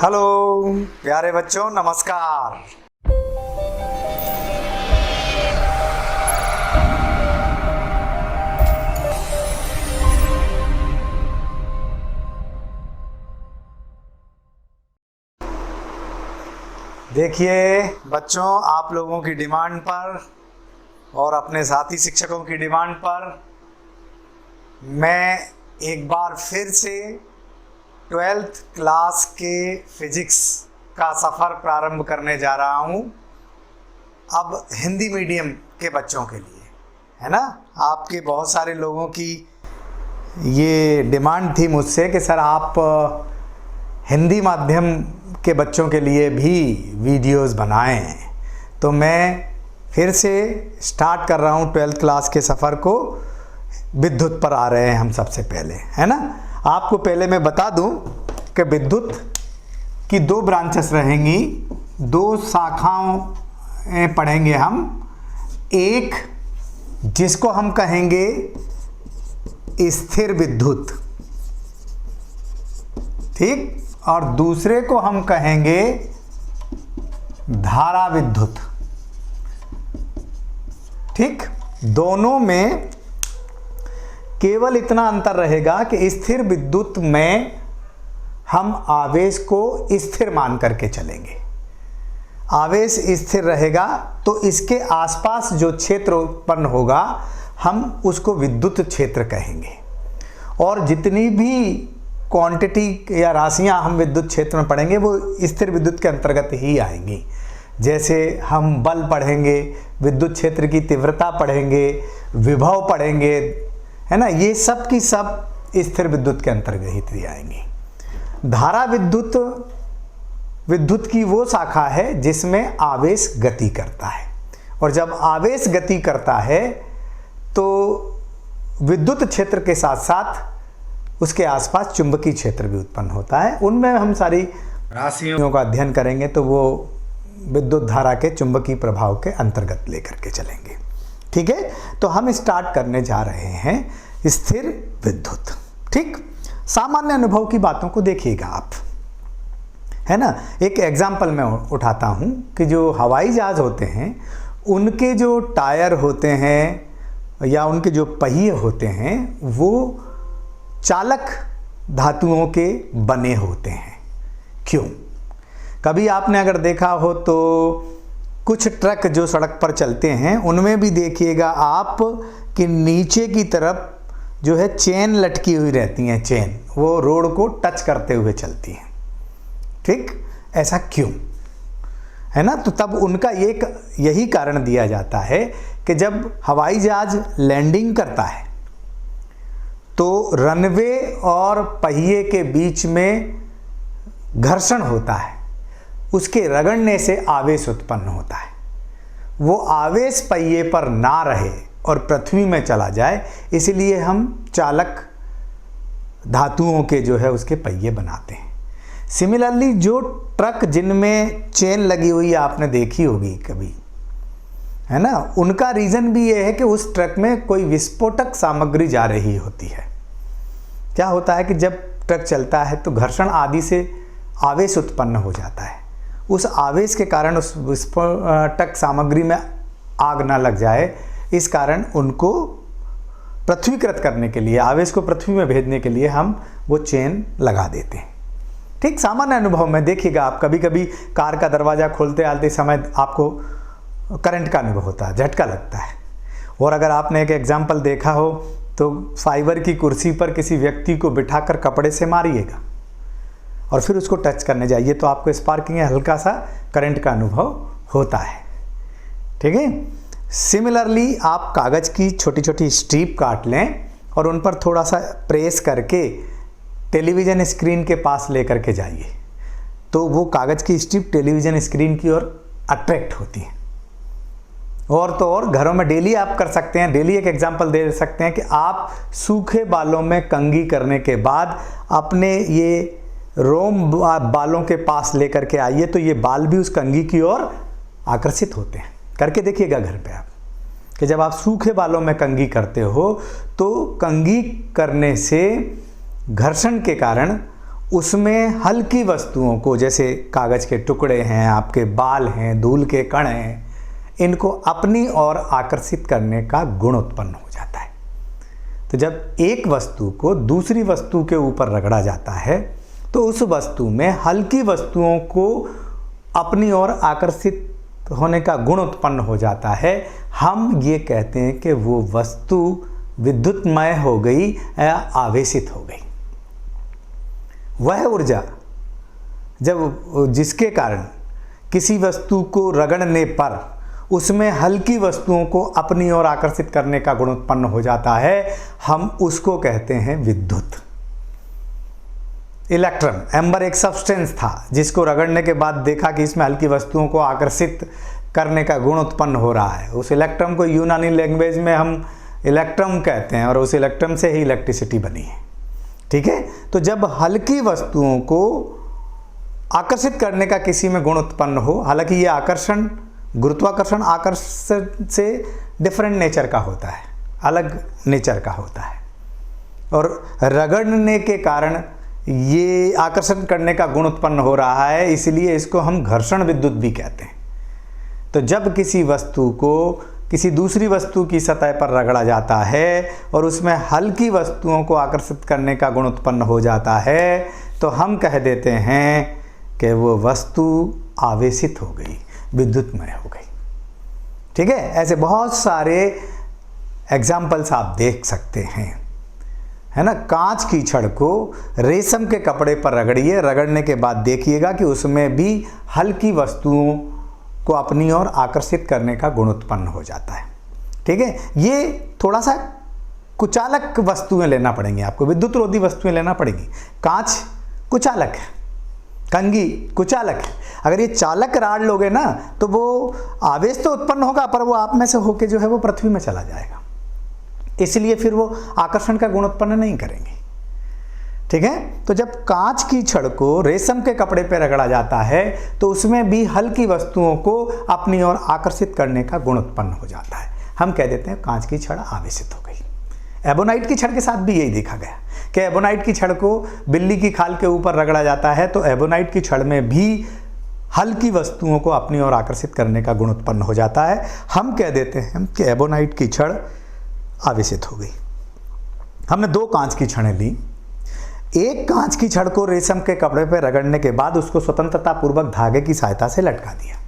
Hello प्यारे बच्चों, नमस्कार। देखिए बच्चों, आप लोगों की डिमांड पर और अपने साथी शिक्षकों की डिमांड पर मैं एक बार फिर से 12th क्लास के फिजिक्स का सफ़र प्रारंभ करने जा रहा हूँ। अब हिंदी मीडियम के बच्चों के लिए, है ना। आपके बहुत सारे लोगों की ये डिमांड थी मुझसे कि सर आप हिंदी माध्यम के बच्चों के लिए भी वीडियोस बनाएं। तो मैं फिर से स्टार्ट कर रहा हूँ 12th क्लास के सफ़र को। विद्युत पर आ रहे हैं हम सबसे पहले, है ना। आपको पहले मैं बता दूं कि विद्युत की दो ब्रांचेस रहेंगी, दो शाखाओं पढ़ेंगे हम। एक जिसको हम कहेंगे स्थिर विद्युत, ठीक, और दूसरे को हम कहेंगे धारा विद्युत, ठीक। दोनों में केवल इतना अंतर रहेगा कि स्थिर विद्युत में हम आवेश को स्थिर मान करके चलेंगे। आवेश स्थिर रहेगा तो इसके आसपास जो क्षेत्र उत्पन्न होगा हम उसको विद्युत क्षेत्र कहेंगे। और जितनी भी क्वांटिटी या राशियां हम विद्युत क्षेत्र में पढ़ेंगे वो स्थिर विद्युत के अंतर्गत ही आएंगी। जैसे हम बल पढ़ेंगे, विद्युत क्षेत्र की तीव्रता पढ़ेंगे, विभव पढ़ेंगे, है ना। ये सब की सब स्थिर विद्युत के अंतर्गत ही आएंगी। धारा विद्युत विद्युत की वो शाखा है जिसमें आवेश गति करता है, और जब आवेश गति करता है तो विद्युत क्षेत्र के साथ साथ उसके आसपास चुंबकीय क्षेत्र भी उत्पन्न होता है। उनमें हम सारी राशियों का अध्ययन करेंगे तो वो विद्युत धारा के चुंबकीय प्रभाव के अंतर्गत लेकर के चलेंगे, ठीक है। तो हम स्टार्ट करने जा रहे हैं स्थिर विद्युत, ठीक। सामान्य अनुभव की बातों को देखिएगा आप, है ना। एक एग्जाम्पल मैं उठाता हूँ कि जो हवाई जहाज होते हैं उनके जो टायर होते हैं या उनके जो पहिए होते हैं वो चालक धातुओं के बने होते हैं। क्यों? कभी आपने अगर देखा हो तो कुछ ट्रक जो सड़क पर चलते हैं उनमें भी देखिएगा आप कि नीचे की तरफ जो है चेन लटकी हुई रहती हैं, चेन वो रोड को टच करते हुए चलती हैं, ठीक। ऐसा क्यों, है ना। तो तब उनका एक यही कारण दिया जाता है कि जब हवाई जहाज लैंडिंग करता है तो रनवे और पहिए के बीच में घर्षण होता है, उसके रगड़ने से आवेश उत्पन्न होता है। वो आवेश पहिए पर ना रहे और पृथ्वी में चला जाए, इसलिए हम चालक धातुओं के जो है उसके पहिए बनाते हैं। सिमिलरली जो ट्रक जिनमें चेन लगी हुई है आपने देखी होगी कभी, है ना, उनका रीज़न भी ये है कि उस ट्रक में कोई विस्फोटक सामग्री जा रही होती है। क्या होता है कि जब ट्रक चलता है तो घर्षण आदि से आवेश उत्पन्न हो जाता है। उस आवेश के कारण उस विस्फोटक सामग्री में आग ना लग जाए, इस कारण उनको पृथ्वीकृत करने के लिए, आवेश को पृथ्वी में भेजने के लिए हम वो चेन लगा देते हैं, ठीक। सामान्य अनुभव में देखिएगा आप, कभी कभी कार का दरवाज़ा खोलते आते समय आपको करंट का अनुभव होता है, झटका लगता है। और अगर आपने एक एग्जाम्पल देखा हो तो फाइबर की कुर्सी पर किसी व्यक्ति को बिठाकर कपड़े से मारिएगा और फिर उसको टच करने जाइए तो आपको स्पार्किंग या हल्का सा करंट का अनुभव होता है, ठीक है। सिमिलरली आप कागज़ की छोटी छोटी स्ट्रिप काट लें और उन पर थोड़ा सा प्रेस करके टेलीविज़न स्क्रीन के पास लेकर के जाइए तो वो कागज़ की स्ट्रिप टेलीविज़न स्क्रीन की ओर अट्रैक्ट होती है। और तो और घरों में डेली आप कर सकते हैं। डेली एक एग्जांपल दे सकते हैं कि आप सूखे बालों में कंघी करने के बाद अपने ये रोम बालों के पास लेकर के आइए तो ये बाल भी उस कंघी की ओर आकर्षित होते हैं। करके देखिएगा घर पे आप कि जब आप सूखे बालों में कंघी करते हो तो कंघी करने से घर्षण के कारण उसमें हल्की वस्तुओं को, जैसे कागज़ के टुकड़े हैं, आपके बाल हैं, धूल के कण हैं, इनको अपनी ओर आकर्षित करने का गुण उत्पन्न हो जाता है। तो जब एक वस्तु को दूसरी वस्तु के ऊपर रगड़ा जाता है तो उस वस्तु में हल्की वस्तुओं को अपनी ओर आकर्षित होने का गुण उत्पन्न हो जाता है। हम ये कहते हैं कि वो वस्तु विद्युतमय हो गई या आवेशित हो गई। वह ऊर्जा जब जिसके कारण किसी वस्तु को रगड़ने पर उसमें हल्की वस्तुओं को अपनी ओर आकर्षित करने का गुण उत्पन्न हो जाता है, हम उसको कहते हैं विद्युत। इलेक्ट्रॉन, एम्बर एक सब्सटेंस था जिसको रगड़ने के बाद देखा कि इसमें हल्की वस्तुओं को आकर्षित करने का गुण उत्पन्न हो रहा है। उस इलेक्ट्रॉन को यूनानी लैंग्वेज में हम इलेक्ट्रॉन कहते हैं और उस इलेक्ट्रॉन से ही इलेक्ट्रिसिटी बनी है। ठीक है, तो जब हल्की वस्तुओं को आकर्षित करने का किसी में गुण उत्पन्न हो, हालांकि ये आकर्षण गुरुत्वाकर्षण आकर्षण से डिफरेंट नेचर का होता है, अलग नेचर का होता है, और रगड़ने के कारण ये आकर्षण करने का गुण उत्पन्न हो रहा है, इसलिए इसको हम घर्षण विद्युत भी कहते हैं। तो जब किसी वस्तु को किसी दूसरी वस्तु की सतह पर रगड़ा जाता है और उसमें हल्की वस्तुओं को आकर्षित करने का गुण उत्पन्न हो जाता है तो हम कह देते हैं कि वो वस्तु आवेशित हो गई, विद्युतमय हो गई। ठीक है, ऐसे बहुत सारे एग्जाम्पल्स आप देख सकते हैं, है ना। कांच की छड़ को रेशम के कपड़े पर रगड़िए, रगड़ने के बाद देखिएगा कि उसमें भी हल्की वस्तुओं को अपनी ओर आकर्षित करने का गुण उत्पन्न हो जाता है। ठीक है, ये थोड़ा सा कुचालक वस्तुएं लेना पड़ेंगी आपको, विद्युत रोधी वस्तुएं लेना पड़ेंगी। कांच कुचालक है, कंघी कुचालक है। अगर ये चालक राड लोगे ना तो वो आवेश तो उत्पन्न होगा पर वो आप में से होके जो है वो पृथ्वी में चला जाएगा, इसलिए फिर वो आकर्षण का गुण उत्पन्न नहीं करेंगे। ठीक है, तो जब कांच की छड़ को रेशम के कपड़े पर रगड़ा जाता है तो उसमें भी हल्की वस्तुओं को अपनी ओर आकर्षित करने का गुण उत्पन्न हो जाता है। हम कह देते हैं कांच की छड़ आवेशित हो गई। एबोनाइट की छड़ के साथ भी यही देखा गया कि एबोनाइट की छड़ को बिल्ली की खाल के ऊपर रगड़ा जाता है तो एबोनाइट की छड़ में भी हल्की वस्तुओं को अपनी ओर आकर्षित करने का गुण उत्पन्न हो जाता है। हम कह देते हैं कि एबोनाइट की छड़ आवेशित हो गई। हमने दो कांच की छड़ें ली, एक कांच की छड़ को रेशम के कपड़े पर रगड़ने के बाद उसको स्वतंत्रता पूर्वक धागे की सहायता से लटका दिया,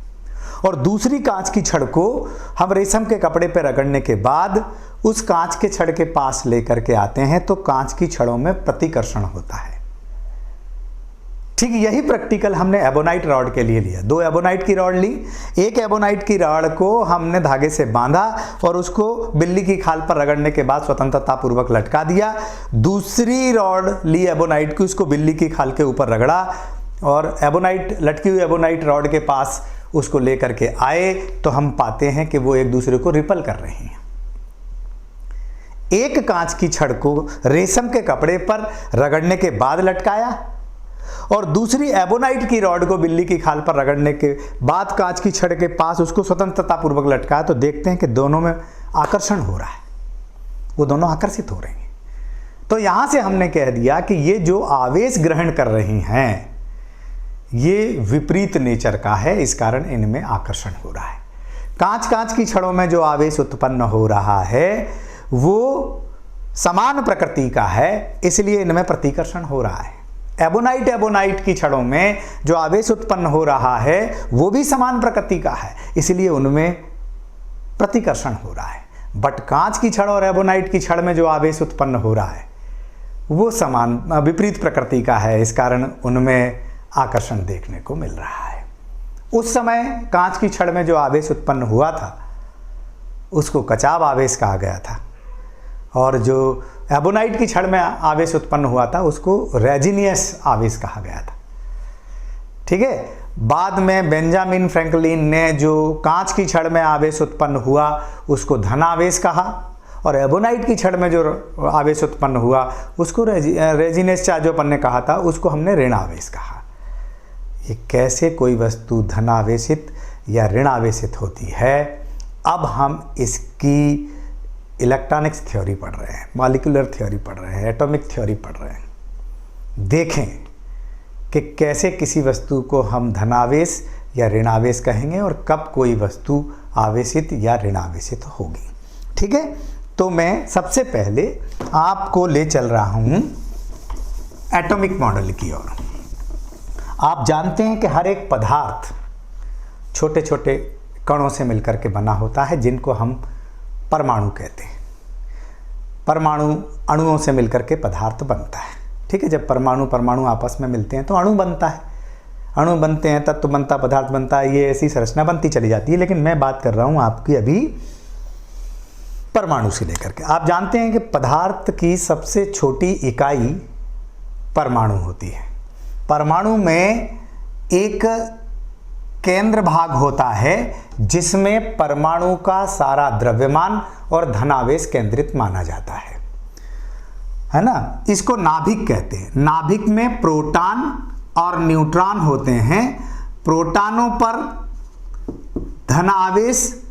और दूसरी कांच की छड़ को हम रेशम के कपड़े पर रगड़ने के बाद उस कांच के छड़ के पास लेकर के आते हैं तो कांच की छड़ों में प्रतिकर्षण होता है। ठीक यही प्रैक्टिकल हमने एबोनाइट रॉड के लिए लिया। दो एबोनाइट की रॉड ली, एक एबोनाइट की रॉड को हमने धागे से बांधा और उसको बिल्ली की खाल पर रगड़ने के बाद स्वतंत्रता पूर्वक लटका दिया। दूसरी रॉड ली एबोनाइट की, उसको बिल्ली की खाल के ऊपर रगड़ा और एबोनाइट लटकी हुई एबोनाइट रॉड के पास उसको लेकर के आए तो हम पाते हैं कि वो एक दूसरे को रिपल कर रहे हैं। एक कांच की छड़ को रेशम के कपड़े पर रगड़ने के बाद लटकाया और दूसरी एबोनाइट की रॉड को बिल्ली की खाल पर रगड़ने के बाद कांच की छड़ के पास उसको स्वतंत्रता पूर्वक लटकाया तो देखते हैं कि दोनों में आकर्षण हो रहा है, वो दोनों आकर्षित हो रहे हैं। तो यहां से हमने कह दिया कि ये जो आवेश ग्रहण कर रही हैं ये विपरीत नेचर का है, इस कारण इनमें आकर्षण हो रहा है। कांच की छड़ों में जो आवेश उत्पन्न हो रहा है वो समान प्रकृति का है, इसलिए इनमें प्रतिकर्षण हो रहा है। एबोनाइट की छड़ों में जो आवेश उत्पन्न हो रहा है वो भी समान प्रकृति का है, इसलिए उनमें प्रतिकर्षण हो रहा है। बट कांच की छड़ और एबोनाइट की छड़ में जो आवेश उत्पन्न हो रहा है वो समान विपरीत प्रकृति का है, इस कारण उनमें आकर्षण देखने को मिल रहा है। उस समय कांच की छड़ में जो आवेश उत्पन्न हुआ था उसको कचाव आवेश कहा गया था, और जो एबोनाइट की छड़ में आवेश उत्पन्न हुआ था उसको रेजिनियस आवेश कहा गया था। ठीक है, बाद में बेंजामिन फ्रैंकलिन ने जो कांच की छड़ में आवेश उत्पन्न हुआ उसको धनावेश कहा, और एबोनाइट की छड़ में जो आवेश उत्पन्न हुआ उसको रेजिनियस चार्जोपन ने कहा था, उसको हमने ऋणावेश कहा। ये कैसे कोई वस्तु धनावेशित या ऋणावेशित होती है, अब हम इसकी इलेक्ट्रॉनिक्स थ्योरी पढ़ रहे हैं, मॉलिक्यूलर थ्योरी पढ़ रहे हैं, एटॉमिक थ्योरी पढ़ रहे हैं। देखें कि कैसे किसी वस्तु को हम धनावेश या ऋणावेश कहेंगे और कब कोई वस्तु आवेशित या ऋणावेशित होगी। ठीक है, तो मैं सबसे पहले आपको ले चल रहा हूं एटॉमिक मॉडल की ओर। आप जानते हैं कि हर एक पदार्थ छोटे छोटे कणों से मिलकर के बना होता है, जिनको हम परमाणु कहते हैं। परमाणु अणुओं से मिलकर के पदार्थ बनता है। ठीक है, जब परमाणु परमाणु आपस में मिलते हैं तो अणु बनता है, अणु बनते हैं, तत्व बनता, पदार्थ बनता है, ये ऐसी संरचना बनती चली जाती है। लेकिन मैं बात कर रहा हूँ आपकी अभी परमाणु से लेकर के। आप जानते हैं कि पदार्थ की सबसे छोटी इकाई परमाणु होती है। परमाणु में एक केंद्र भाग होता है जिसमें परमाणु का सारा द्रव्यमान और धनावेश केंद्रित माना जाता है ना। इसको नाभिक कहते हैं। नाभिक में प्रोटॉन और न्यूट्रॉन होते हैं। प्रोटॉनों पर धनावेश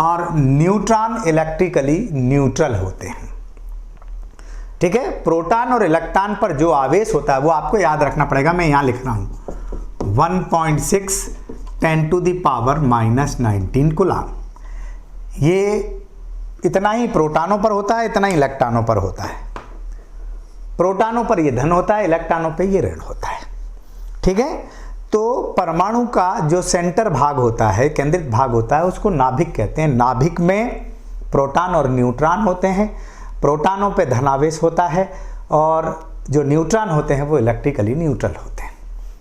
और न्यूट्रॉन इलेक्ट्रिकली न्यूट्रल होते हैं। ठीक है, प्रोटॉन और इलेक्ट्रॉन पर जो आवेश होता है वो आपको याद रखना पड़ेगा। मैं यहां लिख रहा हूं 1.6 10⁻⁻⁹ कूलाम। ये इतना ही प्रोटॉनों पर होता है, इतना ही इलेक्ट्रॉनों पर होता है। प्रोटॉनों पर ये धन होता है, इलेक्ट्रॉनों पे ये ऋण होता है। ठीक है, तो परमाणु का जो सेंटर भाग होता है, केंद्रित भाग होता है, उसको नाभिक कहते हैं। नाभिक में प्रोटॉन और न्यूट्रॉन होते हैं। प्रोटॉनों पे धनावेश होता है और जो न्यूट्रॉन होते हैं वो इलेक्ट्रिकली न्यूट्रल होते हैं।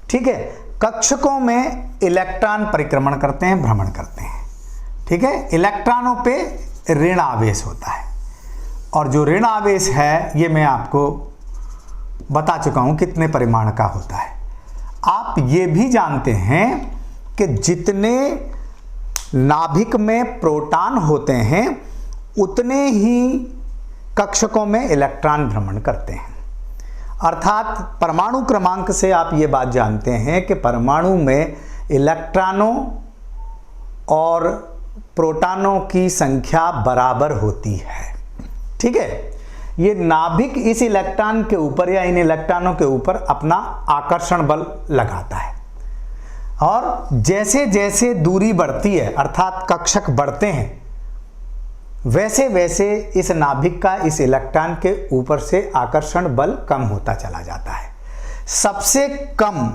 ठीक है, कक्षकों में इलेक्ट्रॉन परिक्रमण करते हैं, भ्रमण करते हैं। ठीक है, इलेक्ट्रॉनों पे ऋण आवेश होता है और जो ऋण आवेश है ये मैं आपको बता चुका हूं कितने परिमाण का होता है। आप ये भी जानते हैं कि जितने नाभिक में प्रोटॉन होते हैं उतने ही कक्षकों में इलेक्ट्रॉन भ्रमण करते हैं। अर्थात परमाणु क्रमांक से आप ये बात जानते हैं कि परमाणु में इलेक्ट्रॉनों और प्रोटॉनों की संख्या बराबर होती है। ठीक है, ये नाभिक इस इलेक्ट्रॉन के ऊपर या इन इलेक्ट्रॉनों के ऊपर अपना आकर्षण बल लगाता है और जैसे जैसे दूरी बढ़ती है अर्थात कक्षक बढ़ते हैं वैसे वैसे इस नाभिक का इस इलेक्ट्रॉन के ऊपर से आकर्षण बल कम होता चला जाता है। सबसे कम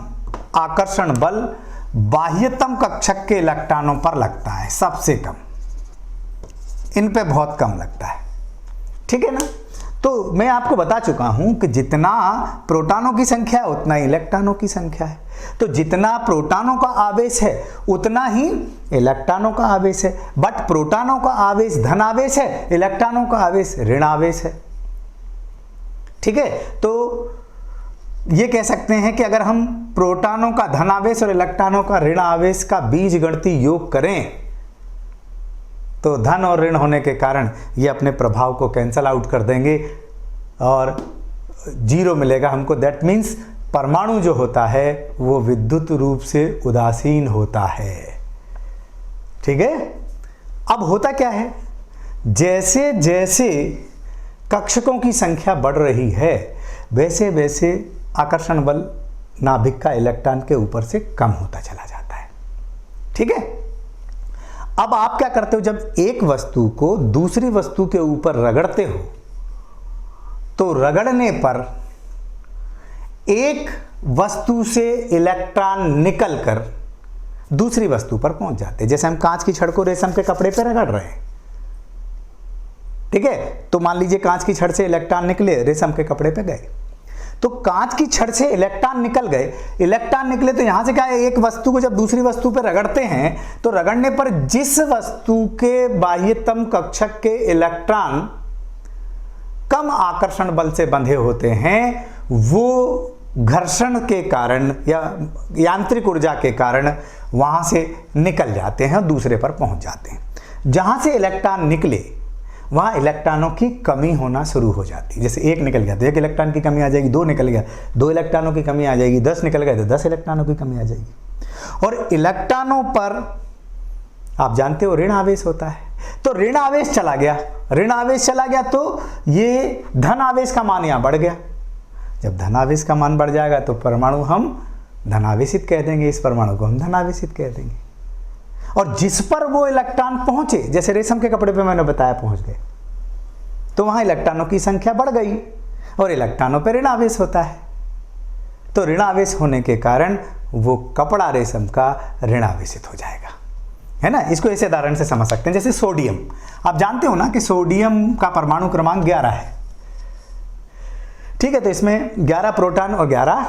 आकर्षण बल बाह्यतम कक्षक के इलेक्ट्रॉनों पर लगता है, सबसे कम, इन पे बहुत कम लगता है। ठीक है ना, तो मैं आपको बता चुका हूं कि जितना प्रोटॉनों की संख्या है उतना ही इलेक्ट्रॉनों की संख्या है। तो जितना प्रोटॉनों का आवेश है उतना ही इलेक्ट्रॉनों का आवेश है। बट प्रोटॉनों का आवेश धन आवेश है, इलेक्ट्रॉनों का आवेश ऋण आवेश है। ठीक है, तो ये कह सकते हैं कि अगर हम प्रोटॉनों का धन आवेश और इलेक्ट्रॉनों का ऋण आवेश का बीजगणितीय योग करें तो धन और ऋण होने के कारण ये अपने प्रभाव को कैंसल आउट कर देंगे और जीरो मिलेगा हमको। दैट मीन्स परमाणु जो होता है वो विद्युत रूप से उदासीन होता है। ठीक है, अब होता क्या है, जैसे जैसे कक्षकों की संख्या बढ़ रही है वैसे वैसे आकर्षण बल नाभिक का इलेक्ट्रॉन के ऊपर से कम होता चला जाता है। ठीक है, अब आप क्या करते हो, जब एक वस्तु को दूसरी वस्तु के ऊपर रगड़ते हो तो रगड़ने पर एक वस्तु से इलेक्ट्रॉन निकलकर दूसरी वस्तु पर पहुंच जाते हैं। जैसे हम कांच की छड़ को रेशम के कपड़े पर रगड़ रहे हैं। ठीक है, तो मान लीजिए कांच की छड़ से इलेक्ट्रॉन निकले, रेशम के कपड़े पे गए, तो कांच की छड़ से इलेक्ट्रॉन निकल गए। इलेक्ट्रॉन निकले तो यहां से क्या है, एक वस्तु को जब दूसरी वस्तु पर रगड़ते हैं तो रगड़ने पर जिस वस्तु के बाह्यतम कक्षक के इलेक्ट्रॉन कम आकर्षण बल से बंधे होते हैं वो घर्षण के कारण या यांत्रिक ऊर्जा के कारण वहां से निकल जाते हैं और दूसरे पर पहुंच जाते हैं। जहां से इलेक्ट्रॉन निकले वहां इलेक्ट्रॉनों की कमी होना शुरू हो जाती है। जैसे एक निकल गया तो एक इलेक्ट्रॉन की कमी आ जाएगी, दो निकल गया 2 इलेक्ट्रॉनों की कमी आ जाएगी, 10 निकल गए तो 10 इलेक्ट्रॉनों की कमी आ जाएगी। और इलेक्ट्रॉनों पर आप जानते हो ऋण आवेश होता है, तो ऋण आवेश चला गया, ऋण आवेश चला गया तो ये धन आवेश का मान यहां बढ़ गया। जब धन आवेश का मान बढ़ जाएगा तो परमाणु हम धनावेशित कह देंगे, इस परमाणु को हम धनावेशित कह देंगे। और जिस पर वो इलेक्ट्रॉन पहुंचे, जैसे रेशम के कपड़े पे मैंने बताया पहुंच गए, तो वहां इलेक्ट्रॉनों की संख्या बढ़ गई और इलेक्ट्रॉनों पर ऋण आवेश होता है। तो ऋण आवेश होने के कारण वो कपड़ा रेशम का ऋण आवेशित हो जाएगा, है ना। इसको ऐसे उदाहरण से समझ सकते हैं, जैसे सोडियम। आप जानते हो ना कि सोडियम का परमाणु क्रमांक 11 है, ठीक है। तो इसमें 11 प्रोटॉन और 11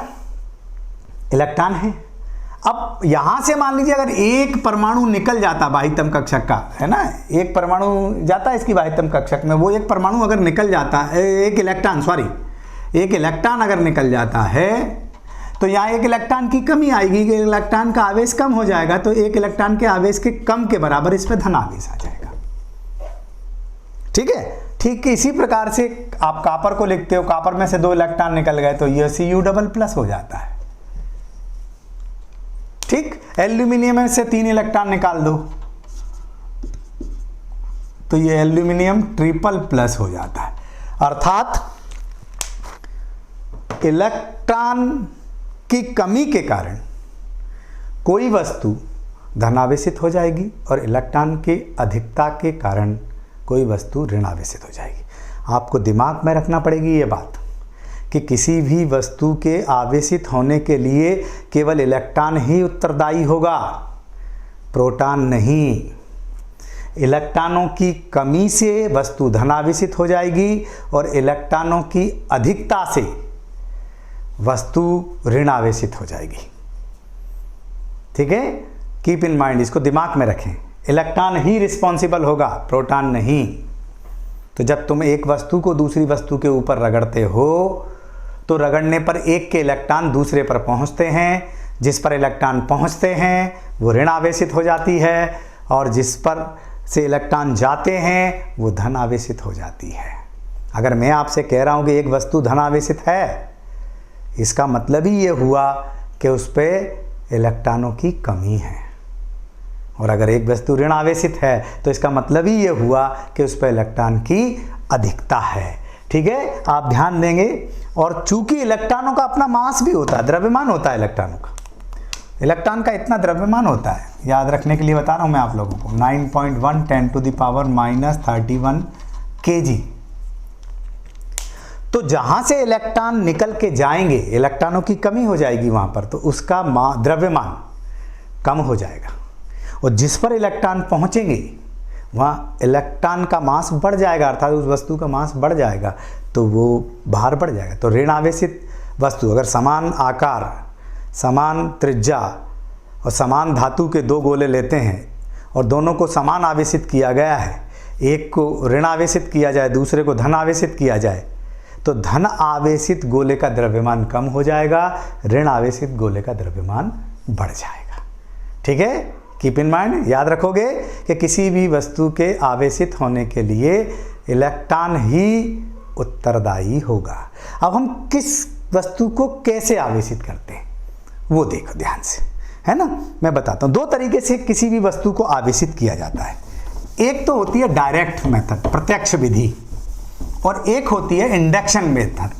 इलेक्ट्रॉन है। अब यहां से मान लीजिए अगर एक परमाणु निकल जाता बाह्यतम कक्षक का, है ना, एक परमाणु जाता है इसकी बाह्यतम कक्षक में, वो एक परमाणु अगर निकल जाता है, एक इलेक्ट्रॉन अगर निकल जाता है, तो यहाँ एक इलेक्ट्रॉन की कमी आएगी, कि इलेक्ट्रॉन का आवेश कम हो जाएगा, तो एक इलेक्ट्रॉन के आवेश के कम के बराबर इस पर धन आवेश आ जाएगा, ठीक है। ठीक इसी प्रकार से आप कॉपर को लिखते हो, कॉपर में से 2 इलेक्ट्रॉन निकल गए तो ये Cu++ हो जाता है, ठीक। एल्यूमिनियम में से 3 इलेक्ट्रॉन निकाल दो तो ये एल्यूमिनियम ट्रिपल+ हो जाता है। अर्थात इलेक्ट्रॉन की कमी के कारण कोई वस्तु धनावेशित हो जाएगी और इलेक्ट्रॉन की अधिकता के कारण कोई वस्तु ऋणावेशित हो जाएगी। आपको दिमाग में रखना पड़ेगी ये बात कि किसी भी वस्तु के आवेशित होने के लिए केवल इलेक्ट्रॉन ही उत्तरदायी होगा, प्रोटॉन नहीं। इलेक्ट्रॉनों की कमी से वस्तु धनावेशित हो जाएगी और इलेक्ट्रॉनों की अधिकता से वस्तु ऋणावेशित हो जाएगी, ठीक है। कीप इन माइंड, इसको दिमाग में रखें। इलेक्ट्रॉन ही रिस्पॉन्सिबल होगा, प्रोटॉन नहीं। तो जब तुम एक वस्तु को दूसरी वस्तु के ऊपर रगड़ते हो तो रगड़ने पर एक के इलेक्ट्रॉन दूसरे पर पहुंचते हैं, जिस पर इलेक्ट्रॉन पहुंचते हैं वो ऋण आवेशित हो जाती है, और जिस पर से इलेक्ट्रॉन जाते हैं वो धन आवेशित हो जाती है। अगर मैं आपसे कह रहा हूं कि एक वस्तु धन आवेशित है, इसका मतलब ही ये हुआ कि उस पर इलेक्ट्रॉनों की कमी है, और अगर एक वस्तु ऋण आवेशित है तो इसका मतलब ही ये हुआ कि उस पर इलेक्ट्रॉन की अधिकता है, ठीक है। आप ध्यान देंगे। और चूंकि इलेक्ट्रॉनों का अपना मास भी होता है, द्रव्यमान होता है इलेक्ट्रॉनों का, इलेक्ट्रॉन का इतना द्रव्यमान होता है, याद रखने के लिए बता रहा हूं मैं आप लोगों को, 9.1 10⁻³ kg। तो जहां से इलेक्ट्रॉन निकल के जाएंगे, इलेक्ट्रॉनों की कमी हो जाएगी वहां पर, तो उसका द्रव्यमान कम हो जाएगा, और जिस पर इलेक्ट्रॉन पहुंचेंगे वहाँ इलेक्ट्रॉन का मास बढ़ जाएगा, अर्थात उस वस्तु का मास बढ़ जाएगा, तो वो भार बढ़ जाएगा। तो ऋण आवेशित वस्तु अगर समान आकार, समान त्रिज्या और समान धातु के 2 गोले लेते हैं और दोनों को समान आवेशित किया गया है, एक को ऋण आवेशित किया जाए, दूसरे को धन आवेशित किया जाए, तो धन आवेशित गोले का द्रव्यमान कम हो जाएगा, ऋण आवेशित गोले का द्रव्यमान बढ़ जाएगा, ठीक है। कीप इन माइंड, याद रखोगे कि किसी भी वस्तु के आवेशित होने के लिए इलेक्ट्रॉन ही उत्तरदायी होगा। अब हम किस वस्तु को कैसे आवेशित करते हैं वो देखो ध्यान से, है ना। मैं बताता हूँ 2 तरीके से किसी भी वस्तु को आवेशित किया जाता है। एक तो होती है डायरेक्ट मेथड, प्रत्यक्ष विधि, और एक होती है इंडक्शन मेथड,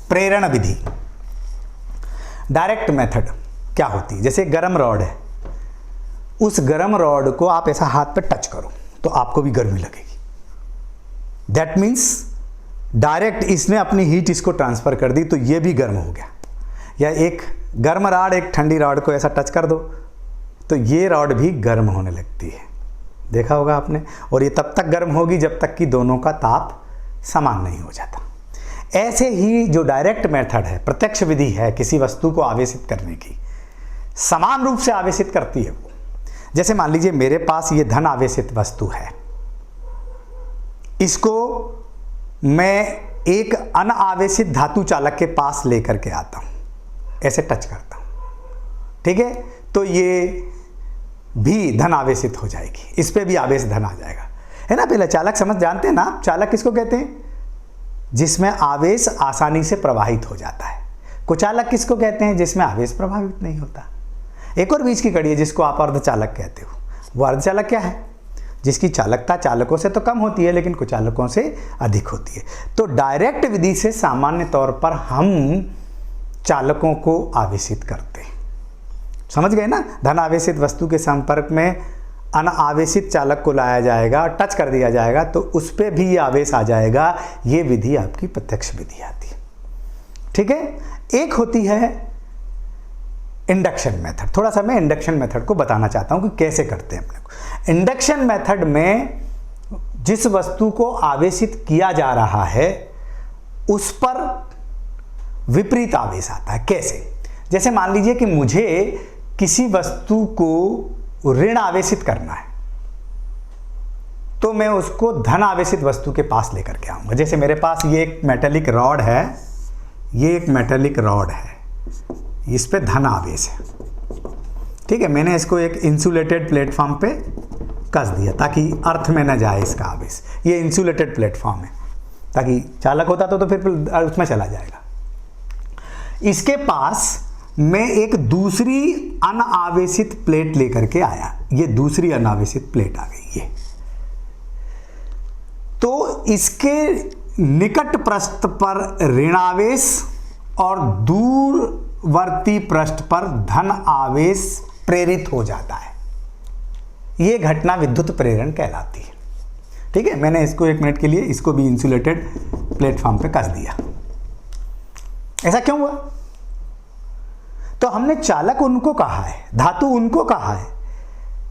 प्रेरण विधि। डायरेक्ट मेथड क्या होती है, जैसे गर्म रॉड है, उस गर्म रॉड को आप ऐसा हाथ पे टच करो तो आपको भी गर्मी लगेगी, दैट मीन्स डायरेक्ट इसने अपनी हीट इसको ट्रांसफर कर दी, तो ये भी गर्म हो गया। या एक गर्म रॉड एक ठंडी रॉड को ऐसा टच कर दो तो ये रॉड भी गर्म होने लगती है, देखा होगा आपने। और ये तब तक गर्म होगी जब तक कि दोनों का ताप समान नहीं हो जाता। ऐसे ही जो डायरेक्ट मेथड है, प्रत्यक्ष विधि है किसी वस्तु को आवेशित करने की, समान रूप से आवेशित करती है वो। जैसे मान लीजिए मेरे पास ये धन आवेशित वस्तु है, इसको मैं एक अनावेशित धातु चालक के पास लेकर के आता हूं, ऐसे टच करता हूं, ठीक है, तो ये भी धन आवेशित हो जाएगी, इस पे भी आवेश धन आ जाएगा, है ना। पहले चालक समझ जानते हैं ना, चालक किसको कहते हैं, जिसमें आवेश आसानी से प्रवाहित हो जाता है। कुचालक किसको कहते हैं, जिसमें आवेश प्रभावित नहीं होता। एक और बीच की कड़ी है जिसको आप अर्धचालक कहते हो। वो अर्धचालक क्या है, जिसकी चालकता चालकों से तो कम होती है लेकिन कुचालकों से अधिक होती है। तो डायरेक्ट विधि से सामान्य तौर पर हम चालकों को आवेशित करते हैं, समझ गए ना, धन आवेशित वस्तु के संपर्क में अनावेशित चालक को लाया जाएगा, टच कर दिया जाएगा तो उस पर भी ये आवेश आ जाएगा। ये विधि आपकी प्रत्यक्ष विधि आती है। ठीक है, एक होती है इंडक्शन मेथड। थोड़ा सा मैं इंडक्शन मेथड को बताना चाहता हूं कि कैसे करते हैं अपने को। इंडक्शन मेथड में जिस वस्तु को आवेशित किया जा रहा है उस पर विपरीत आवेश आता है। कैसे? जैसे मान लीजिए कि मुझे किसी वस्तु को ऋण आवेशित करना है तो मैं उसको धन आवेशित वस्तु के पास लेकर के आऊंगा। जैसे मेरे पास ये एक मेटेलिक रॉड है, ये एक मेटेलिक रॉड है, इस पे धन आवेश है। ठीक है, मैंने इसको एक इंसुलेटेड प्लेटफॉर्म पे कस दिया ताकि अर्थ में न जाए इसका आवेश। ये इंसुलेटेड प्लेटफॉर्म है, ताकि चालक होता तो फिर उसमें चला जाएगा। इसके पास मैं एक दूसरी अनावेशित प्लेट लेकर के आया, ये दूसरी अनावेशित प्लेट आ गई ये। तो इसके निकट पृष्ठ पर ऋणावेश और दूरवर्ती पृष्ठ पर धन आवेश प्रेरित हो जाता है। यह घटना विद्युत प्रेरण कहलाती है। ठीक है, मैंने इसको 1 मिनट के लिए इसको भी इंसुलेटेड प्लेटफॉर्म पे कस दिया। ऐसा क्यों हुआ? तो हमने चालक उनको कहा है, धातु उनको कहा है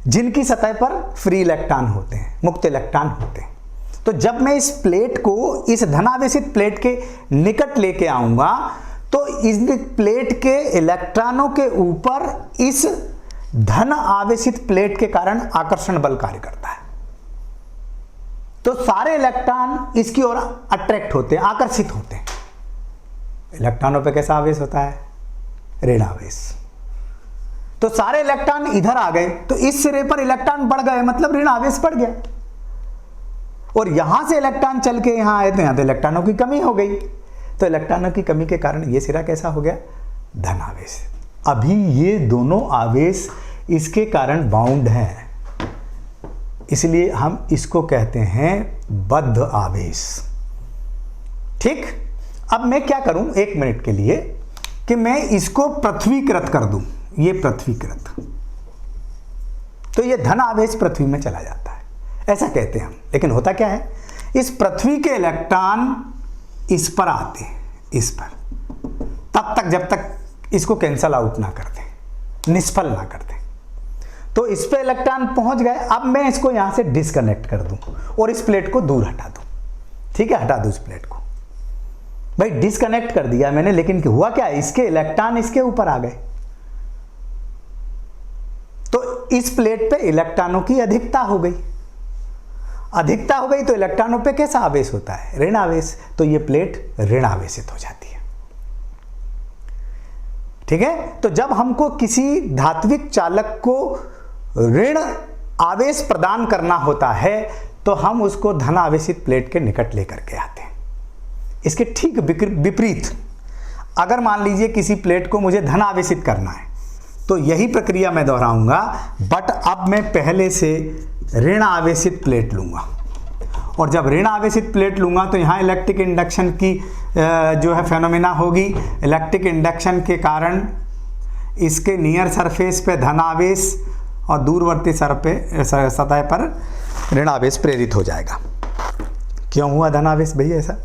जिनकी सतह पर फ्री इलेक्ट्रॉन होते हैं, मुक्त इलेक्ट्रॉन होते हैं। तो जब मैं इस प्लेट को इस धनावेशित प्लेट के निकट लेके आऊंगा तो इस प्लेट के इलेक्ट्रॉनों के ऊपर इस धन आवेशित प्लेट के कारण आकर्षण बल कार्य करता है। तो सारे इलेक्ट्रॉन इसकी ओर अट्रैक्ट होते हैं, आकर्षित होते हैं। इलेक्ट्रॉनों पे कैसा आवेश होता है? ऋण आवेश। तो सारे इलेक्ट्रॉन इधर आ गए तो इस सिरे पर इलेक्ट्रॉन बढ़ गए, मतलब ऋण आवेश बढ़ गया। और यहां से इलेक्ट्रॉन चल के यहां आए तो यहां तो इलेक्ट्रॉनों की कमी हो गई। तो इलेक्ट्रॉनों की कमी के कारण ये सिरा कैसा हो गया? धन आवेश। अभी ये दोनों आवेश इसके कारण बाउंड हैं, इसलिए हम इसको कहते हैं बद्ध आवेश। ठीक, अब मैं क्या करूं 1 मिनट के लिए कि मैं इसको पृथ्वीकृत कर दूं। ये पृथ्वीकृत, तो ये धन आवेश पृथ्वी में चला जाता है, ऐसा कहते हैं हम। लेकिन होता क्या है, इस पृथ्वी के इलेक्ट्रॉन इस पर आते हैं, इस पर, तब तक जब तक इसको कैंसल आउट ना कर दें, निष्फल ना कर दें। तो इस पे इलेक्ट्रॉन पहुंच गए। अब मैं इसको यहां से डिस्कनेक्ट कर दूं और इस प्लेट को दूर हटा दूं। ठीक है, हटा दूं इस प्लेट को। भाई डिस्कनेक्ट कर दिया मैंने, लेकिन हुआ क्या? इसके इलेक्ट्रॉन इसके ऊपर आ गए। तो इस प्लेट पे इलेक्ट्रॉनों की अधिकता हो गई। अधिकता हो गई तो इलेक्ट्रॉनों पे कैसा आवेश होता है? ऋण आवेश। तो ये प्लेट ऋण आवेशित हो जाती है। ठीक है, तो जब हमको किसी धात्विक चालक को ऋण आवेश प्रदान करना होता है तो हम उसको धन आवेशित प्लेट के निकट लेकर के आते हैं। इसके ठीक विपरीत अगर मान लीजिए किसी प्लेट को मुझे धन आवेशित करना है तो यही प्रक्रिया मैं दोहराऊंगा, बट अब मैं पहले से ऋण आवेशित प्लेट लूंगा। और जब ऋण आवेशित प्लेट लूंगा तो यहाँ इलेक्ट्रिक इंडक्शन की जो है फेनोमेना होगी। इलेक्ट्रिक इंडक्शन के कारण इसके नियर सरफेस पे धन आवेश और दूरवर्ती सतह पर ऋण आवेश प्रेरित हो जाएगा। क्यों हुआ धन आवेश भैया ऐसा?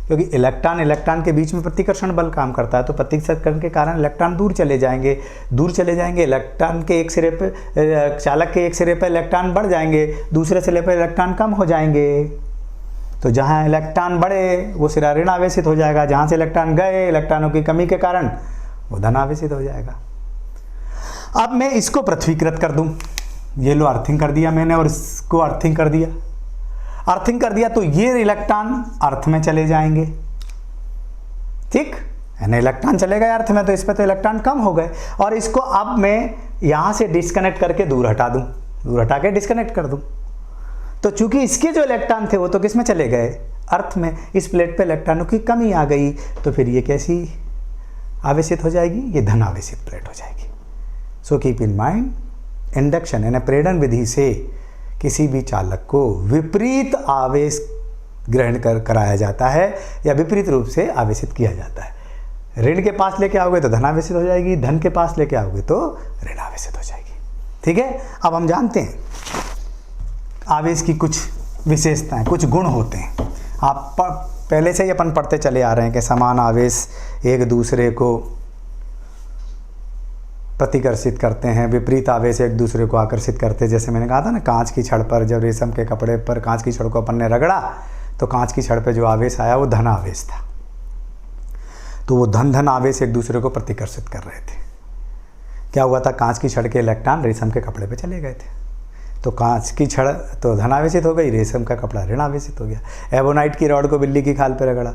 क्योंकि इलेक्ट्रॉन के बीच में प्रतिकर्षण बल काम करता है। तो प्रतिकर्षण के कारण इलेक्ट्रॉन दूर चले जाएंगे। इलेक्ट्रॉन के एक सिरे पे, चालक के एक सिरे पर इलेक्ट्रॉन बढ़ जाएंगे, दूसरे सिरे पर इलेक्ट्रॉन कम हो जाएंगे। तो जहाँ इलेक्ट्रॉन बढ़े वो सिरा ऋण आवेशित हो जाएगा, जहाँ से इलेक्ट्रॉन गए इलेक्ट्रॉनों की कमी के कारण वो धन आवेशित हो जाएगा। अब मैं इसको पृथ्वीकृत कर दूं। ये लो अर्थिंग कर दिया मैंने और इसको अर्थिंग कर दिया। अर्थिंग कर दिया तो ये इलेक्ट्रॉन अर्थ में चले जाएंगे। ठीक, यानी इलेक्ट्रॉन चले गए अर्थ में, तो इस पर तो इलेक्ट्रॉन कम हो गए। और इसको अब मैं यहाँ से डिस्कनेक्ट करके दूर हटा दूं, दूर हटा के डिस्कनेक्ट कर दूं। तो चूंकि इसके जो इलेक्ट्रॉन थे वो तो किस में चले गए? अर्थ में। इस प्लेट पे इलेक्ट्रॉनों की कमी आ गई तो फिर ये कैसी आवेशित हो जाएगी? ये धन आवेशित प्लेट हो जाएगी। So keep in mind, induction यानी प्रेरण विधि से किसी भी चालक को विपरीत आवेश ग्रहण कराया जाता है या विपरीत रूप से आवेशित किया जाता है। ऋण के पास लेके आओगे तो धनावेशित हो जाएगी, धन के पास लेके आओगे तो ऋणावेशित हो जाएगी। ठीक है, अब हम जानते हैं आवेश की कुछ विशेषताएं, कुछ गुण होते हैं। आप पहले से ही अपन पढ़ते चले आ रहे हैं कि समान आवेश एक दूसरे को प्रतिकर्षित करते हैं, विपरीत आवेश एक दूसरे को आकर्षित करते हैं। जैसे मैंने कहा था ना, कांच की छड़ पर जब रेशम के कपड़े पर कांच की छड़ को अपन ने रगड़ा तो कांच की छड़ पर जो आवेश आया वो धन आवेश था। तो वो धन आवेश एक दूसरे को प्रतिकर्षित कर रहे थे। क्या हुआ था, कांच की छड़ के इलेक्ट्रॉन रेशम के कपड़े पे चले गए थे, तो कांच की छड़ तो धनावेशित हो गई, रेशम का कपड़ा ऋणावेशित हो गया। एबोनाइट की रॉड को बिल्ली की खाल पे रगड़ा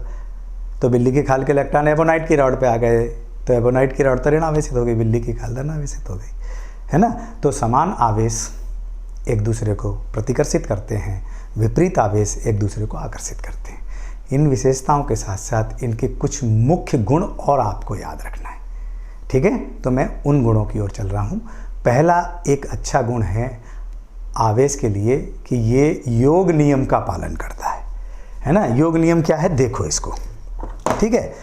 तो बिल्ली की खाल के इलेक्ट्रॉन एबोनाइट की रॉड पे आ गए, तो एबोनाइट की रॉड तो ऋणावेशित हो गई, बिल्ली की खाल धनावेशित हो गई, है ना। तो समान आवेश एक दूसरे को प्रतिकर्षित करते हैं, विपरीत आवेश एक दूसरे को आकर्षित करते हैं। इन विशेषताओं के साथ साथ इनके कुछ मुख्य गुण और आपको याद रखना है। ठीक है, तो मैं उन गुणों की ओर चल रहा हूँ। पहला एक अच्छा गुण है आवेश के लिए कि ये योग नियम का पालन करता है ना। योग नियम क्या है, देखो इसको। ठीक है,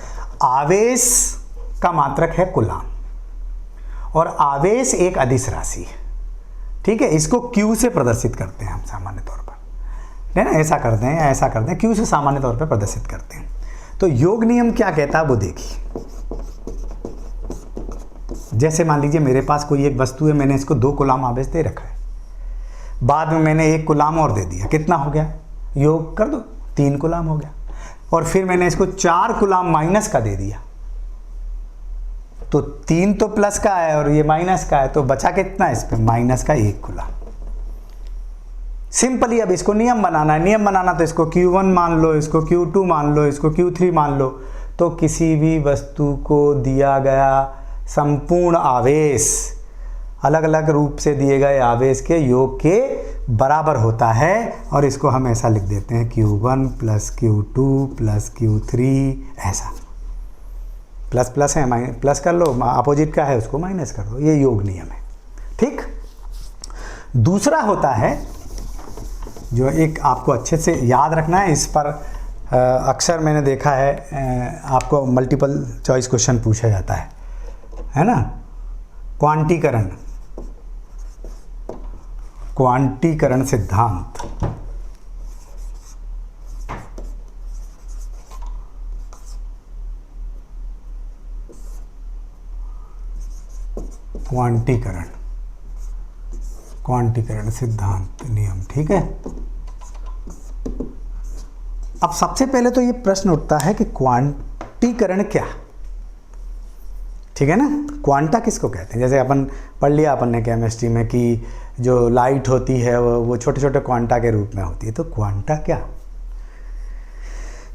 आवेश का मात्रक है कूलाम और आवेश एक अदिश राशि है। ठीक है, इसको Q से प्रदर्शित करते हैं हम सामान्य तौर पर, है ना। ऐसा करते हैं या ऐसा करते हैं, Q से सामान्य तौर पर प्रदर्शित करते हैं। तो योग नियम क्या कहता है वो देखिए। जैसे मान लीजिए मेरे पास कोई एक वस्तु है, मैंने इसको 2 कूलाम आवेश दे रखा है, बाद में मैंने 1 कूलाम और दे दिया, कितना हो गया, योग कर दो, 3 कूलाम हो गया। और फिर मैंने इसको 4 कूलाम माइनस का दे दिया, तो 3 तो प्लस का है और ये माइनस का है, तो बचा कितना इस पे, माइनस का 1 कूलाम। सिंपली अब इसको नियम बनाना है। नियम बनाना तो इसको Q1 मान लो, इसको Q2 मान लो, इसको Q3 मान लो। तो किसी भी वस्तु को दिया गया संपूर्ण आवेश अलग अलग रूप से दिए गए आवेश के योग के बराबर होता है, और इसको हम ऐसा लिख देते हैं Q1 plus Q2 plus Q3, ऐसा। प्लस प्लस है, प्लस कर लो, अपोजिट का है उसको माइनस कर दो, ये योग नियम है। ठीक, दूसरा होता है जो एक आपको अच्छे से याद रखना है, इस पर अक्सर मैंने देखा है आपको मल्टीपल चॉइस क्वेश्चन पूछा जाता है ना। क्वांटीकरण सिद्धांत। क्वांटीकरण सिद्धांत नियम। ठीक है, अब सबसे पहले तो ये प्रश्न उठता है कि क्वांटीकरण क्या। ठीक है ना, क्वांटा किसको कहते हैं। जैसे अपन पढ़ लिया अपन ने केमिस्ट्री में कि जो लाइट होती है वो छोटे छोटे क्वांटा के रूप में होती है। तो क्वांटा क्या,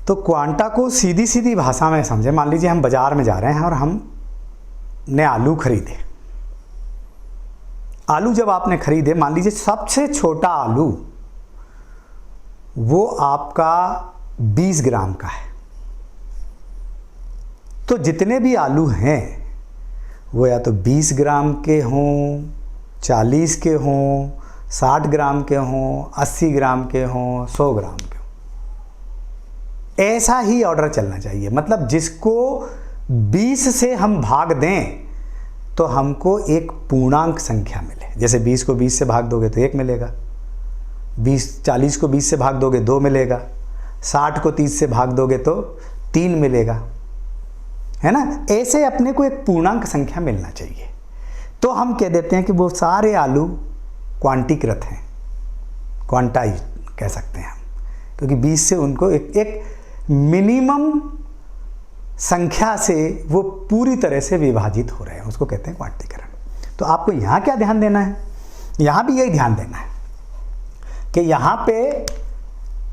तो क्वांटा को सीधी सीधी भाषा में समझे। मान लीजिए हम बाजार में जा रहे हैं और हमने आलू खरीदे। आलू जब आपने खरीदे, मान लीजिए सबसे छोटा आलू वो आपका 20 ग्राम का है। तो जितने भी आलू हैं वो या तो 20 ग्राम के हों, 40 के हों, 60 ग्राम के हों, 80 ग्राम के हों, 100 ग्राम के हों। ऐसा ही ऑर्डर चलना चाहिए। मतलब जिसको 20 से हम भाग दें तो हमको एक पूर्णांक संख्या मिले। जैसे 20 को 20 से भाग दोगे तो 1 मिलेगा, 40 को 20 से भाग दोगे 2 मिलेगा, 60 को 30 से भाग दोगे तो 3 मिलेगा, है ना। ऐसे अपने को एक पूर्णांक संख्या मिलना चाहिए। तो हम कह देते हैं कि वो सारे आलू क्वांटीकृत हैं, क्वांटाइज कह सकते हैं हम, क्योंकि 20 से उनको एक मिनिमम संख्या से वो पूरी तरह से विभाजित हो रहे हैं, उसको कहते हैं क्वांटीकरण। तो आपको यहाँ क्या ध्यान देना है, यहाँ भी यही ध्यान देना है कि यहाँ पे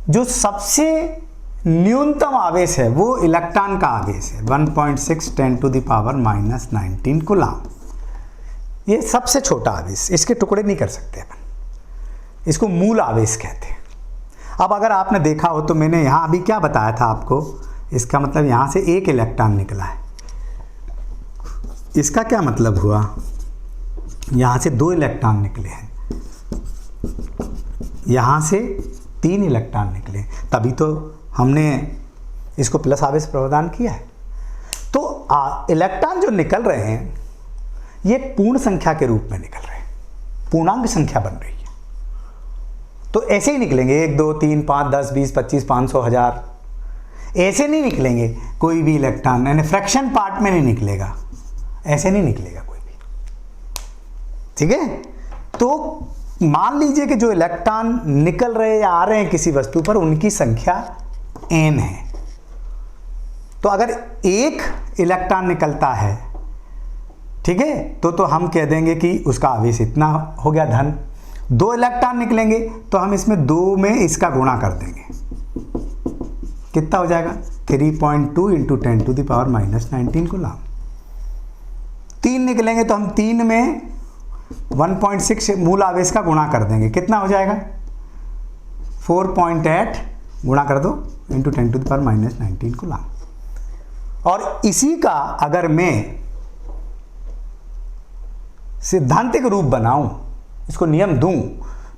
जो सबसे न्यूनतम आवेश है वो इलेक्ट्रॉन का आवेश है, 1.6 10⁻⁻19 कूलाम। ये सबसे छोटा आवेश, इसके टुकड़े नहीं कर सकते अपन, इसको मूल आवेश कहते हैं। अब अगर आपने देखा हो तो मैंने यहाँ अभी क्या बताया था आपको, इसका मतलब यहाँ से 1 इलेक्ट्रॉन निकला है। इसका क्या मतलब हुआ, यहाँ से 2 इलेक्ट्रॉन निकले हैं, यहाँ से 3 इलेक्ट्रॉन निकले, तभी तो हमने इसको प्लस आवेश प्रदान किया है। तो इलेक्ट्रॉन जो निकल रहे हैं ये पूर्ण संख्या के रूप में निकल रहे हैं, पूर्णांक संख्या बन रही है। तो ऐसे ही निकलेंगे 1 2 3 5 10 20 25 500 1000, ऐसे नहीं निकलेंगे कोई भी इलेक्ट्रॉन, यानी फ्रैक्शन पार्ट में नहीं निकलेगा, ऐसे नहीं निकलेगा कोई भी। ठीक है, तो मान लीजिए कि जो इलेक्ट्रॉन निकल रहे या आ रहे हैं किसी वस्तु पर, उनकी संख्या n है। तो अगर एक इलेक्ट्रॉन निकलता है, ठीक है, तो हम कह देंगे कि उसका आवेश इतना हो गया धन। 2 इलेक्ट्रॉन निकलेंगे तो हम इसमें 2 में इसका गुणा कर देंगे, कितना हो जाएगा 3.2 into 10 to the power -19 coulomb. 3 निकलेंगे तो हम 3 में 1.6 मूल आवेश का गुणा कर देंगे, कितना हो जाएगा 4.8 गुणा कर दो into 10 to the power -19 coulomb. और इसी का अगर मैं सिद्धांतिक रूप बनाऊं, इसको नियम दूं,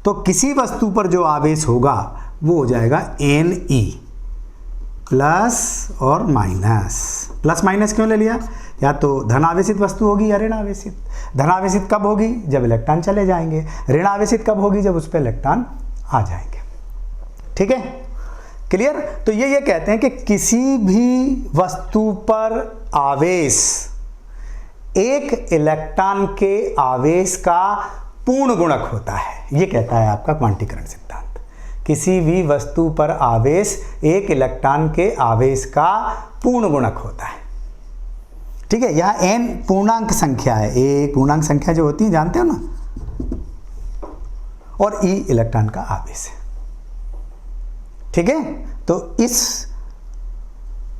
तो किसी वस्तु पर जो आवेश होगा वो हो जाएगा Ne, प्लस और माइनस। प्लस माइनस क्यों ले लिया, या तो धन आवेशित वस्तु होगी या ऋण आवेशित। धन आवेशित कब होगी, जब इलेक्ट्रॉन चले जाएंगे। ऋण आवेशित कब होगी, जब उस पर इलेक्ट्रॉन आ जाएंगे। ठीक है, क्लियर। तो ये कहते हैं कि किसी भी वस्तु पर आवेश एक इलेक्ट्रॉन के आवेश का पूर्ण गुणक होता है, ये कहता है आपका क्वांटीकरण सिद्धांत। किसी भी वस्तु पर आवेश एक इलेक्ट्रॉन के आवेश का पूर्ण गुणक होता है। ठीक है, यह n पूर्णांक संख्या है, ए पूर्णांक संख्या जो होती है जानते हो ना, और E इलेक्ट्रॉन का आवेश है। ठीक है, तो इस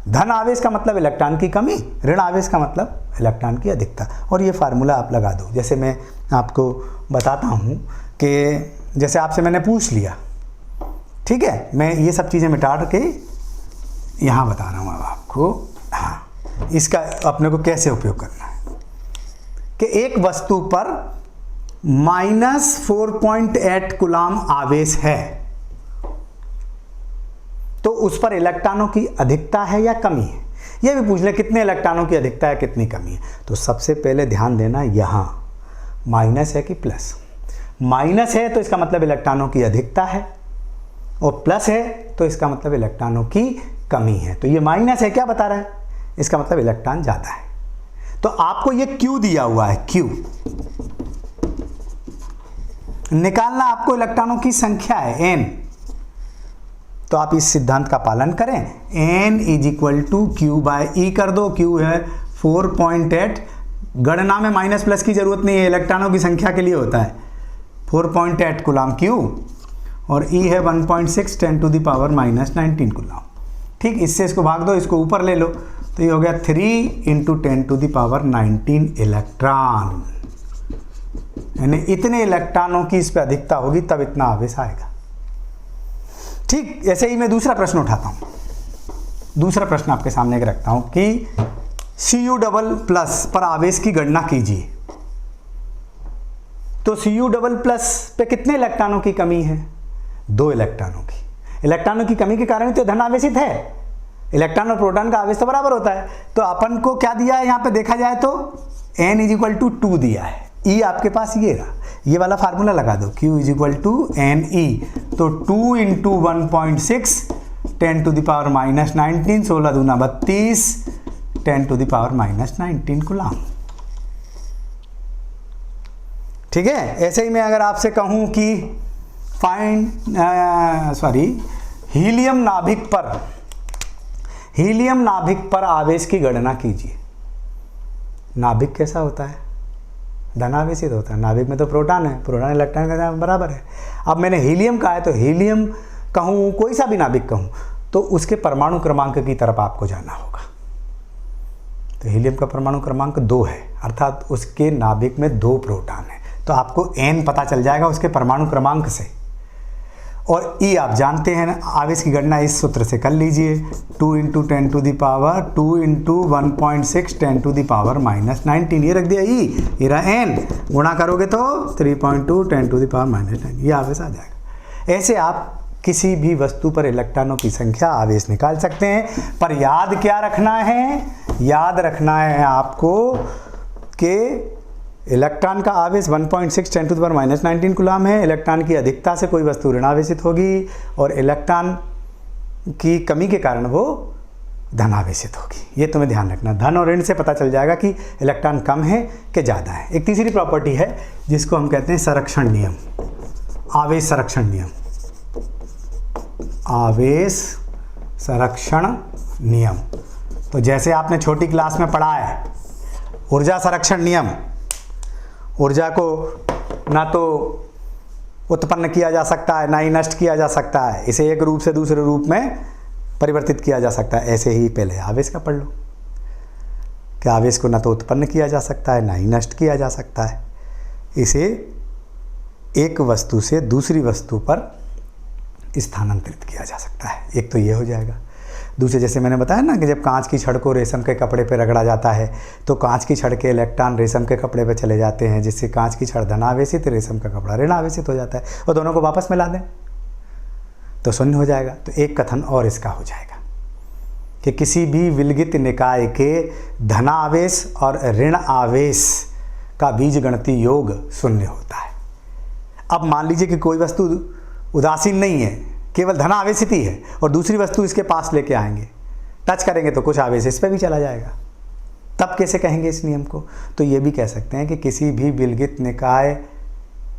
धन आवेश का मतलब इलेक्ट्रॉन की कमी, ऋण आवेश का मतलब इलेक्ट्रॉन की अधिकता। और ये फार्मूला आप लगा दो, जैसे मैं आपको बताता हूँ कि जैसे आपसे मैंने पूछ लिया, ठीक है, मैं ये सब चीज़ें मिटा के यहाँ बता रहा हूँ अब आपको। हाँ, इसका अपने को कैसे उपयोग करना है कि एक वस्तु पर -4.8 कूलम आवेश है, तो उस पर इलेक्ट्रॉनों की अधिकता है या कमी है, यह भी पूछ ले कितने इलेक्ट्रॉनों की अधिकता है, कितनी कमी है। तो सबसे पहले ध्यान देना यहाँ माइनस है कि प्लस। माइनस है तो इसका मतलब इलेक्ट्रॉनों की अधिकता है, और प्लस है तो इसका मतलब इलेक्ट्रॉनों की कमी है। तो ये माइनस है, क्या बता रहा है, इसका मतलब इलेक्ट्रॉन ज़्यादा है। तो आपको ये Q दिया हुआ है, Q निकालना आपको इलेक्ट्रॉनों की संख्या है N। तो आप इस सिद्धांत का पालन करें, N = Q/E कर दो। Q है 4.8, गणना में माइनस प्लस की जरूरत नहीं है, इलेक्ट्रॉनों की संख्या के लिए होता है। 4.8 कूलम Q और E है 1.6 10 टू द पावर -19 कूलम। ठीक, इससे इसको भाग दो, इसको ऊपर ले लो, तो ये हो गया 3 × 10 टू द पावर 19 इलेक्ट्रॉन। यानी इतने इलेक्ट्रॉनों की इस पर अधिकता होगी तब इतना आवेश आएगा। ठीक, ऐसे ही मैं दूसरा प्रश्न उठाता हूँ। दूसरा प्रश्न आपके सामने रखता हूँ कि Cu++ पर आवेश की गणना कीजिए। तो Cu++ पे कितने इलेक्ट्रॉनों की कमी है, 2 इलेक्ट्रॉनों की। इलेक्ट्रॉनों की कमी के कारण तो धन आवेशित है, इलेक्ट्रॉन और प्रोटॉन का आवेश तो बराबर होता है। तो अपन को क्या दिया है यहाँ पे देखा जाए तो n = 2 दिया है। E आपके पास ये रहा, ये वाला फार्मूला लगा दो, Q = Ne। तो 2 × 1.6 10 टू द पावर -19, 16 दूना 32, 10 टू द पावर -19 कूलम। ठीक है, ऐसे ही मैं अगर आपसे कहूं कि हीलियम नाभिक पर आवेश की गणना कीजिए। नाभिक कैसा होता है, धनावेशित होता है। नाभिक में तो प्रोटॉन है, प्रोटॉन इलेक्ट्रॉन का बराबर है। अब मैंने हीलियम कहा है, तो हीलियम कहूँ, कोई सा भी नाभिक कहूँ, तो उसके परमाणु क्रमांक की तरफ आपको जाना होगा। तो हीलियम का परमाणु क्रमांक 2 है, अर्थात उसके नाभिक में 2 प्रोटॉन है। तो आपको n पता चल जाएगा उसके परमाणु क्रमांक से। और E आप जानते हैं, आवेश की गणना इस सूत्र से कर लीजिए, 2 × 10 to the power 2 × 1.6 10 to the power -19, ये रख दिया E, ये रहा n, गुणा करोगे तो 3.2 10 टू द पावर -9, ये आवेश आ जाएगा। ऐसे आप किसी भी वस्तु पर इलेक्ट्रॉनों की संख्या आवेश निकाल सकते हैं। पर याद क्या रखना है, याद रखना है आपको कि इलेक्ट्रॉन का आवेश 1.6 × 10⁻⁹ कूलम है। इलेक्ट्रॉन की अधिकता से कोई वस्तु ऋणावेशित होगी और इलेक्ट्रॉन की कमी के कारण वो धनावेशित होगी। ये तुम्हें ध्यान रखना। धन और ऋण से पता चल जाएगा कि इलेक्ट्रॉन कम है कि ज़्यादा है। एक तीसरी प्रॉपर्टी है जिसको हम कहते हैं संरक्षण नियम, आवेश संरक्षण नियम, आवेश संरक्षण नियम। तो जैसे आपने छोटी क्लास में पढ़ा है ऊर्जा संरक्षण नियम, ऊर्जा को ना तो उत्पन्न किया जा सकता है ना ही नष्ट किया जा सकता है, इसे एक रूप से दूसरे रूप में परिवर्तित किया जा सकता है। ऐसे ही पहले आवेश का पढ़ लो कि आवेश को ना तो उत्पन्न किया जा सकता है ना ही नष्ट किया जा सकता है, इसे एक वस्तु से दूसरी वस्तु पर स्थानांतरित किया जा सकता है। एक तो ये हो जाएगा। दूसरे जैसे मैंने बताया ना कि जब कांच की छड़ को रेशम के कपड़े पर रगड़ा जाता है तो कांच की छड़ के इलेक्ट्रॉन रेशम के कपड़े पर चले जाते हैं, जिससे कांच की छड़ धनावेशित, रेशम का कपड़ा ऋणावेशित हो जाता है, और दोनों को वापस मिला दें तो शून्य हो जाएगा। तो एक कथन और इसका हो जाएगा कि किसी भी विलगित निकाय के धनावेश और ऋण आवेश का बीजगणितीय योग शून्य होता है। अब मान लीजिए कि कोई वस्तु उदासीन नहीं है, केवल धनावेशित ही है, और दूसरी वस्तु इसके पास लेके आएंगे, टच करेंगे तो कुछ आवेश इस पर भी चला जाएगा। तब कैसे कहेंगे इस नियम को? तो ये भी कह सकते हैं कि किसी भी विलगित निकाय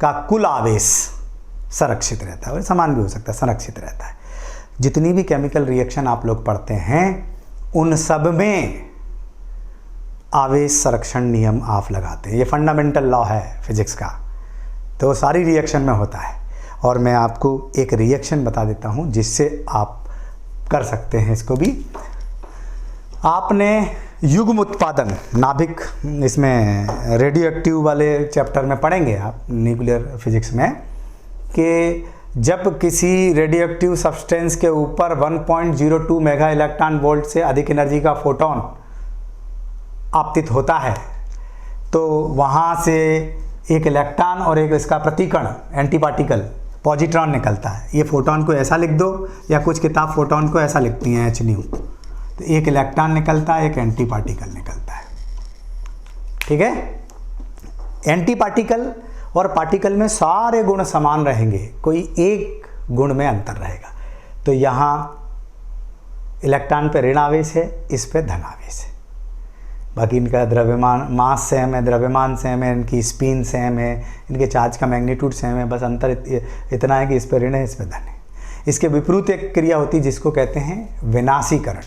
का कुल आवेश संरक्षित रहता है, और समान भी हो सकता है, संरक्षित रहता है। जितनी भी केमिकल रिएक्शन आप लोग पढ़ते हैं उन सब में आवेश संरक्षण नियम आप लगाते हैं। ये फंडामेंटल लॉ है फिजिक्स का, तो सारी रिएक्शन में होता है। और मैं आपको एक रिएक्शन बता देता हूँ जिससे आप कर सकते हैं इसको भी। आपने युग्म उत्पादन, नाभिक, इसमें रेडियो एक्टिव वाले चैप्टर में पढ़ेंगे आप न्यूक्लियर फिजिक्स में, कि जब किसी रेडियो एक्टिव सब्सटेंस के ऊपर 1.02 मेगा इलेक्ट्रॉन वोल्ट से अधिक एनर्जी का फोटोन आपतित होता है तो वहाँ से एक इलेक्ट्रॉन और एक इसका प्रतिकण एंटी पार्टिकल पॉजिट्रॉन निकलता है। ये फोटोन को ऐसा लिख दो, या कुछ किताब फोटोन को ऐसा लिखती हैं hν, तो एक इलेक्ट्रॉन निकलता है, एक एंटी पार्टिकल निकलता है। ठीक है, एंटी पार्टिकल और पार्टिकल में सारे गुण समान रहेंगे, कोई एक गुण में अंतर रहेगा। तो यहाँ इलेक्ट्रॉन पे ऋण आवेश है, इस पे धन आवेश है। बाकी इनका द्रव्यमान, मास सेम है, द्रव्यमान सेम है, इनकी स्पिन सेम है, इनके चार्ज का मैग्नीट्यूड सेम है, बस अंतर इतना है कि इस पे ऋण है, इस पे धन है। इसके विपरीत एक क्रिया होती है जिसको कहते हैं विनाशीकरण।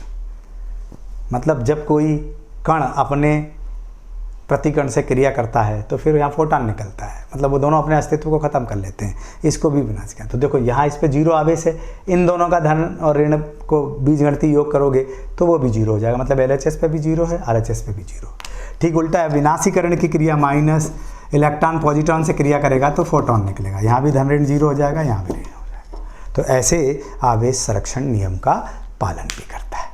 मतलब जब कोई कण अपने प्रतिकण से क्रिया करता है तो फिर यहाँ फोटॉन निकलता है, मतलब वो दोनों अपने अस्तित्व को ख़त्म कर लेते हैं, इसको भी विनाशीकरण। तो देखो यहाँ इस पे जीरो आवेश है, इन दोनों का धन और ऋण को बीजगणितीय योग करोगे तो वो भी जीरो हो जाएगा, मतलब LHS पे भी जीरो है, RHS पे भी जीरो। ठीक उल्टा है, विनाशीकरण की क्रिया माइनस इलेक्ट्रॉन पॉजिट्रॉन से क्रिया करेगा तो फोटोन निकलेगा, यहाँ भी धन ऋण जीरो हो जाएगा, यहाँ भी ऋण हो जाएगा। तो ऐसे आवेश संरक्षण नियम का पालन भी करता है।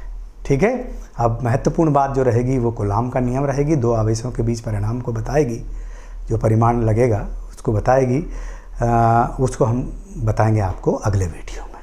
ठीक है, अब महत्वपूर्ण बात जो रहेगी वो कूलॉम का नियम रहेगी, दो आवेशों के बीच परिणाम को बताएगी, जो परिमाण लगेगा उसको बताएगी। उसको हम बताएंगे आपको अगले वीडियो में।